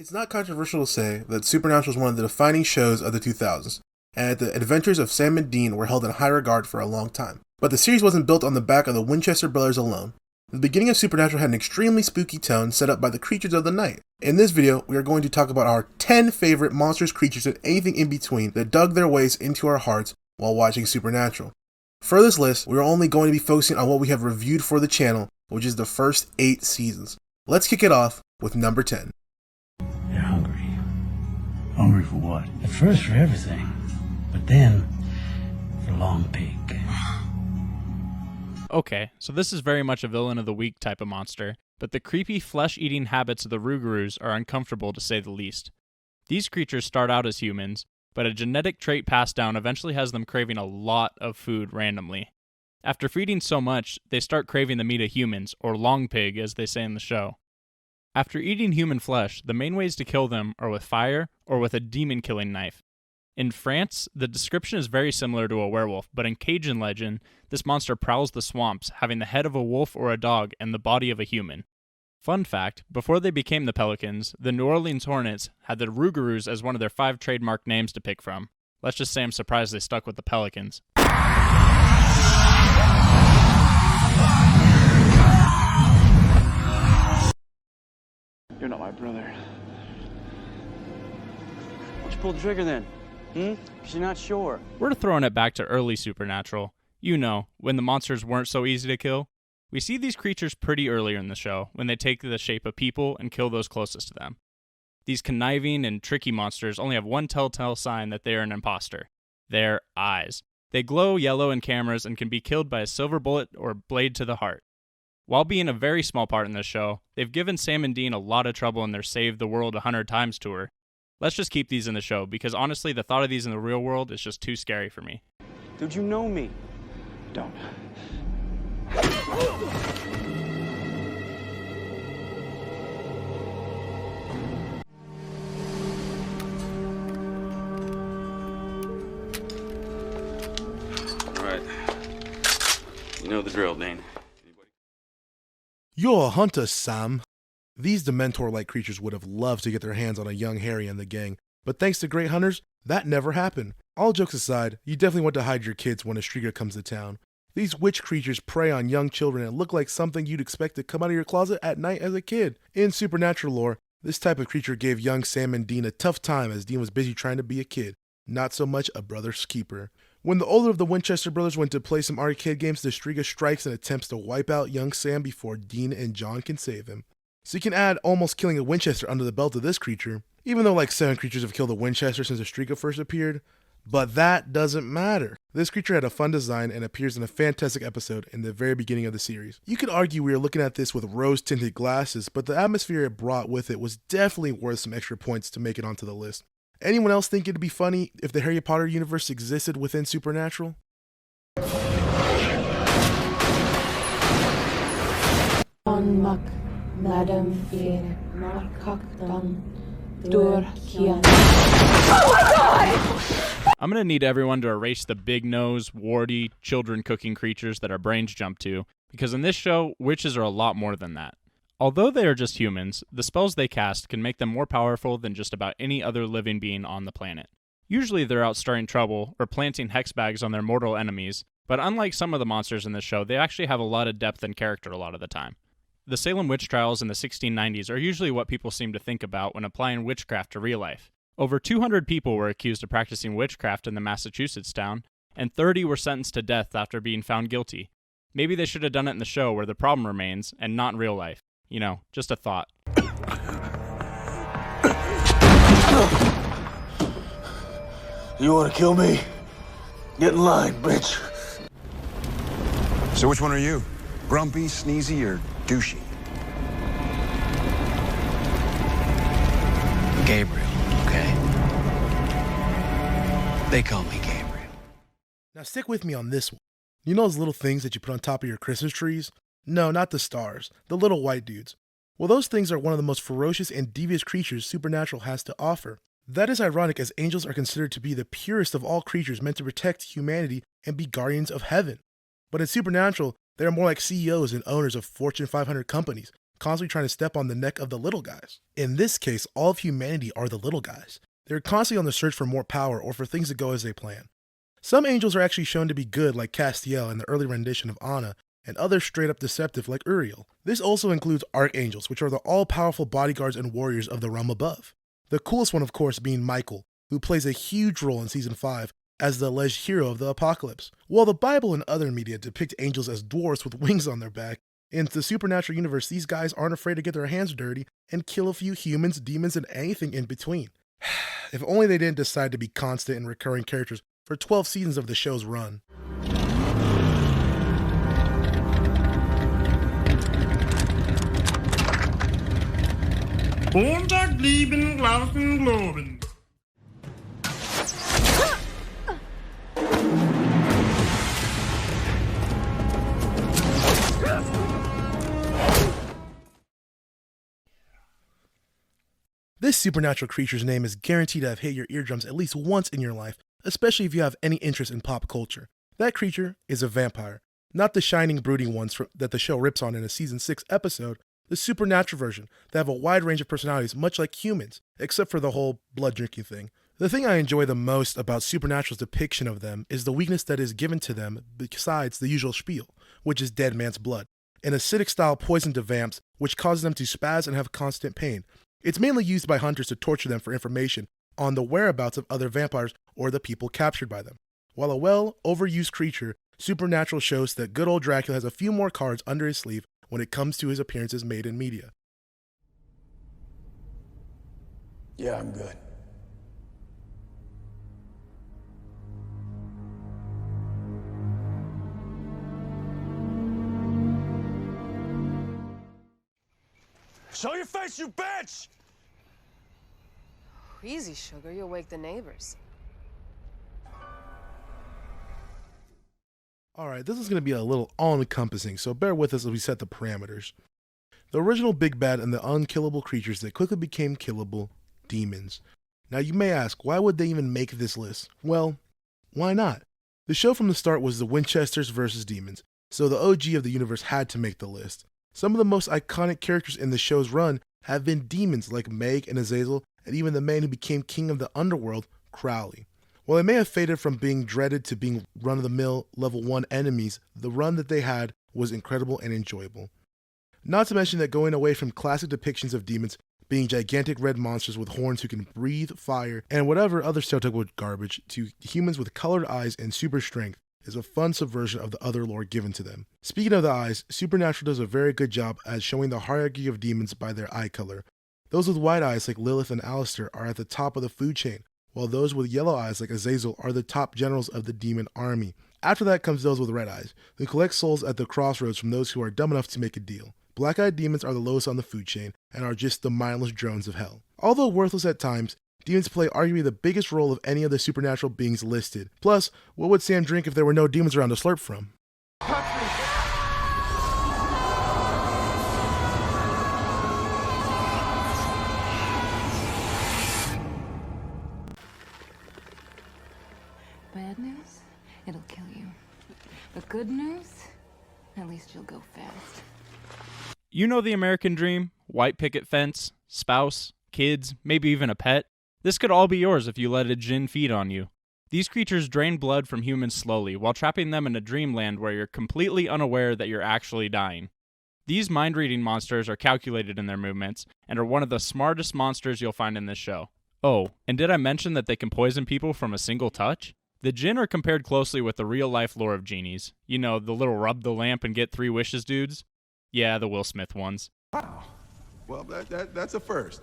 It's not controversial to say that Supernatural is one of the defining shows of the 2000s, and the adventures of Sam and Dean were held in high regard for a long time. But the series wasn't built on the back of the Winchester Brothers alone. The beginning of Supernatural had an extremely spooky tone set up by the creatures of the night. In this video, we are going to talk about our 10 favorite monsters, creatures, and anything in between that dug their ways into our hearts while watching Supernatural. For this list, we are only going to be focusing on what we have reviewed for the channel, which is the first 8 seasons. Let's kick it off with number 10. They're hungry. Hungry for what? At first for everything, but then for Long Pig. Okay, so this is very much a villain of the week type of monster, but the creepy flesh-eating habits of the Rougarous are uncomfortable to say the least. These creatures start out as humans, but a genetic trait passed down eventually has them craving a lot of food randomly. After feeding so much, they start craving the meat of humans, or Long Pig as they say in the show. After eating human flesh, the main ways to kill them are with fire or with a demon-killing knife. In France, the description is very similar to a werewolf, but in Cajun legend, this monster prowls the swamps, having the head of a wolf or a dog and the body of a human. Fun fact, before they became the Pelicans, the New Orleans Hornets had the Rougarous as one of their 5 trademark names to pick from. Let's just say I'm surprised they stuck with the Pelicans. You're not my brother. Why'd you pull the trigger then? Because you're not sure. We're throwing it back to early Supernatural. You know, when the monsters weren't so easy to kill. We see these creatures pretty earlier in the show, when they take the shape of people and kill those closest to them. These conniving and tricky monsters only have one telltale sign that they are an imposter: their eyes. They glow yellow in cameras and can be killed by a silver bullet or blade to the heart. While being a very small part in this show, they've given Sam and Dean a lot of trouble in their Save the World 100 Times tour. Let's just keep these in the show, because honestly, the thought of these in the real world is just too scary for me. Dude, you know me. Don't. All right. You know the drill, Dane. You're a hunter, Sam. These Dementor-like creatures would have loved to get their hands on a young Harry and the gang, but thanks to great hunters, that never happened. All jokes aside, you definitely want to hide your kids when a streaker comes to town. These witch creatures prey on young children and look like something you'd expect to come out of your closet at night as a kid. In Supernatural lore, this type of creature gave young Sam and Dean a tough time as Dean was busy trying to be a kid, not so much a brother's keeper. When the older of the Winchester Brothers went to play some arcade games, the Striga strikes and attempts to wipe out young Sam before Dean and John can save him. So you can add almost killing a Winchester under the belt of this creature, even though like 7 creatures have killed a Winchester since the Striga first appeared. But that doesn't matter. This creature had a fun design and appears in a fantastic episode in the very beginning of the series. You could argue we are looking at this with rose-tinted glasses, but the atmosphere it brought with it was definitely worth some extra points to make it onto the list. Anyone else think it'd be funny if the Harry Potter universe existed within Supernatural? I'm gonna need everyone to erase the big nose, warty, children cooking creatures that our brains jump to, because in this show, witches are a lot more than that. Although they are just humans, the spells they cast can make them more powerful than just about any other living being on the planet. Usually they're out starting trouble or planting hex bags on their mortal enemies, but unlike some of the monsters in this show, they actually have a lot of depth and character a lot of the time. The Salem witch trials in the 1690s are usually what people seem to think about when applying witchcraft to real life. Over 200 people were accused of practicing witchcraft in the Massachusetts town, and 30 were sentenced to death after being found guilty. Maybe they should have done it in the show where the problem remains, and not in real life. You know, just a thought. You wanna kill me? Get in line, bitch. So which one are you? Grumpy, sneezy, or douchey? Gabriel, okay? They call me Gabriel. Now stick with me on this one. You know those little things that you put on top of your Christmas trees? No, not the stars, the little white dudes. Well, those things are one of the most ferocious and devious creatures Supernatural has to offer. That is ironic, as angels are considered to be the purest of all creatures meant to protect humanity and be guardians of heaven. But in Supernatural, they are more like CEOs and owners of Fortune 500 companies, constantly trying to step on the neck of the little guys. In this case, all of humanity are the little guys. They're constantly on the search for more power or for things to go as they plan. Some angels are actually shown to be good, like Castiel in the early rendition of Anna, and others straight up deceptive like Uriel. This also includes archangels, which are the all-powerful bodyguards and warriors of the realm above. The coolest one, of course, being Michael, who plays a huge role in Season 5 as the alleged hero of the apocalypse. While the Bible and other media depict angels as dwarfs with wings on their back, in the supernatural universe, these guys aren't afraid to get their hands dirty and kill a few humans, demons, and anything in between. If only they didn't decide to be constant and recurring characters for 12 seasons of the show's run. Montag blieben Glauben globen. This supernatural creature's name is guaranteed to have hit your eardrums at least once in your life, especially if you have any interest in pop culture. That creature is a vampire, not the shining, brooding ones that the show rips on in a Season 6 episode, the supernatural version that have a wide range of personalities much like humans, except for the whole blood drinking thing. The thing I enjoy the most about Supernatural's depiction of them is the weakness that is given to them besides the usual spiel, which is dead man's blood, an acidic style poison to vamps which causes them to spaz and have constant pain. It's mainly used by hunters to torture them for information on the whereabouts of other vampires or the people captured by them. While a overused creature, Supernatural shows that good old Dracula has a few more cards under his sleeve when it comes to his appearances made in media. Yeah, I'm good. Show your face, you bitch! Easy, sugar. You'll wake the neighbors. Alright, this is going to be a little all-encompassing, so bear with us as we set the parameters. The original big bad and the unkillable creatures that quickly became killable, demons. Now you may ask, why would they even make this list? Well, why not? The show from the start was the Winchesters versus demons, so the OG of the universe had to make the list. Some of the most iconic characters in the show's run have been demons like Meg and Azazel, and even the man who became king of the underworld, Crowley. While they may have faded from being dreaded to being run-of-the-mill level 1 enemies, the run that they had was incredible and enjoyable. Not to mention that going away from classic depictions of demons being gigantic red monsters with horns who can breathe fire and whatever other stereotypical garbage to humans with colored eyes and super strength is a fun subversion of the other lore given to them. Speaking of the eyes, Supernatural does a very good job at showing the hierarchy of demons by their eye color. Those with white eyes like Lilith and Alistair are at the top of the food chain, while those with yellow eyes like Azazel are the top generals of the demon army. After that comes those with red eyes, who collect souls at the crossroads from those who are dumb enough to make a deal. Black-eyed demons are the lowest on the food chain and are just the mindless drones of hell. Although worthless at times, demons play arguably the biggest role of any of the supernatural beings listed. Plus, what would Sam drink if there were no demons around to slurp from? Bad news? It'll kill you. But good news? At least you'll go fast. You know the American dream? White picket fence, spouse, kids, maybe even a pet? This could all be yours if you let a djinn feed on you. These creatures drain blood from humans slowly while trapping them in a dreamland where you're completely unaware that you're actually dying. These mind-reading monsters are calculated in their movements and are one of the smartest monsters you'll find in this show. Oh, and did I mention that they can poison people from a single touch? The djinn are compared closely with the real-life lore of genies. You know, the little rub the lamp and get 3 wishes dudes? Yeah, the Will Smith ones. Wow. Well, that's a first.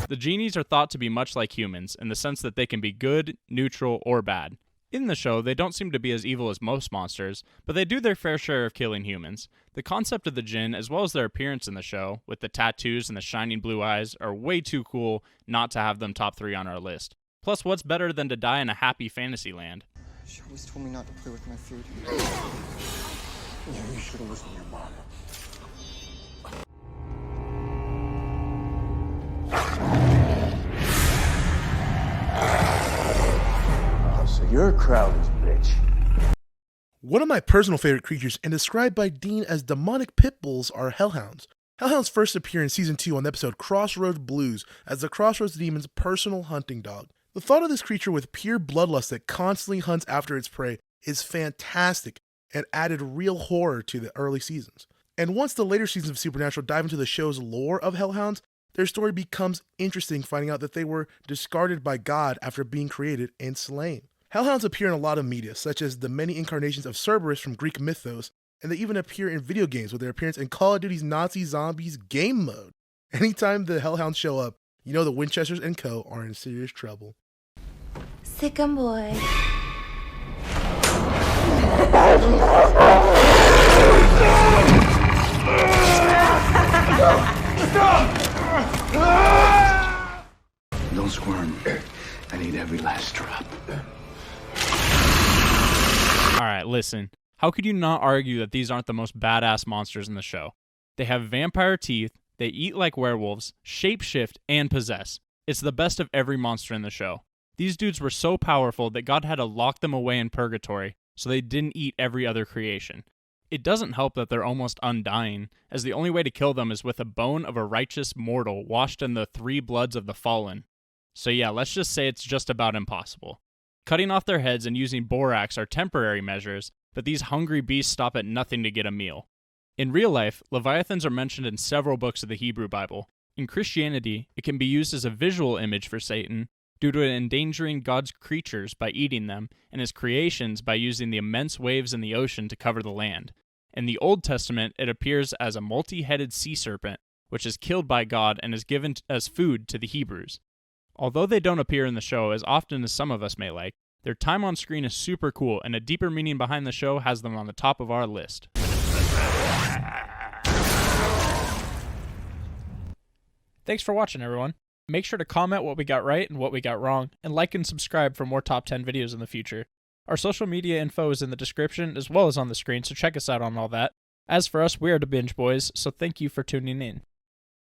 The genies are thought to be much like humans, in the sense that they can be good, neutral, or bad. In the show, they don't seem to be as evil as most monsters, but they do their fair share of killing humans. The concept of the djinn, as well as their appearance in the show, with the tattoos and the shining blue eyes, are way too cool not to have them top 3 on our list. Plus, what's better than to die in a happy fantasy land? She always told me not to play with my food. Yeah, you should have listened to your mom. So you're Crowley's bitch. One of my personal favorite creatures and described by Dean as demonic pit bulls are hellhounds. Hellhounds first appear in Season 2 on the episode Crossroads Blues as the Crossroads Demon's personal hunting dog. The thought of this creature with pure bloodlust that constantly hunts after its prey is fantastic and added real horror to the early seasons. And once the later seasons of Supernatural dive into the show's lore of Hellhounds, their story becomes interesting, finding out that they were discarded by God after being created and slain. Hellhounds appear in a lot of media, such as the many incarnations of Cerberus from Greek mythos, and they even appear in video games with their appearance in Call of Duty's Nazi Zombies game mode. Anytime the Hellhounds show up, you know the Winchesters and co. are in serious trouble. Sick 'em, boy. Don't squirm. I need every last drop. Alright, listen. How could you not argue that these aren't the most badass monsters in the show? They have vampire teeth, they eat like werewolves, shapeshift, and possess. It's the best of every monster in the show. These dudes were so powerful that God had to lock them away in purgatory so they didn't eat every other creation. It doesn't help that they're almost undying, as the only way to kill them is with a bone of a righteous mortal washed in the 3 bloods of the fallen. So yeah, let's just say it's just about impossible. Cutting off their heads and using borax are temporary measures, but these hungry beasts stop at nothing to get a meal. In real life, Leviathans are mentioned in several books of the Hebrew Bible. In Christianity, it can be used as a visual image for Satan due to it endangering God's creatures by eating them, and his creations by using the immense waves in the ocean to cover the land. In the Old Testament, it appears as a multi-headed sea serpent, which is killed by God and is given as food to the Hebrews. Although they don't appear in the show as often as some of us may like, their time on screen is super cool, and a deeper meaning behind the show has them on the top of our list. Thanks for watching, everyone. Make sure to comment what we got right and what we got wrong, and like and subscribe for more top 10 videos in the future. Our social media info is in the description as well as on the screen, so check us out on all that. As for us, we are the Binge Boys, so thank you for tuning in.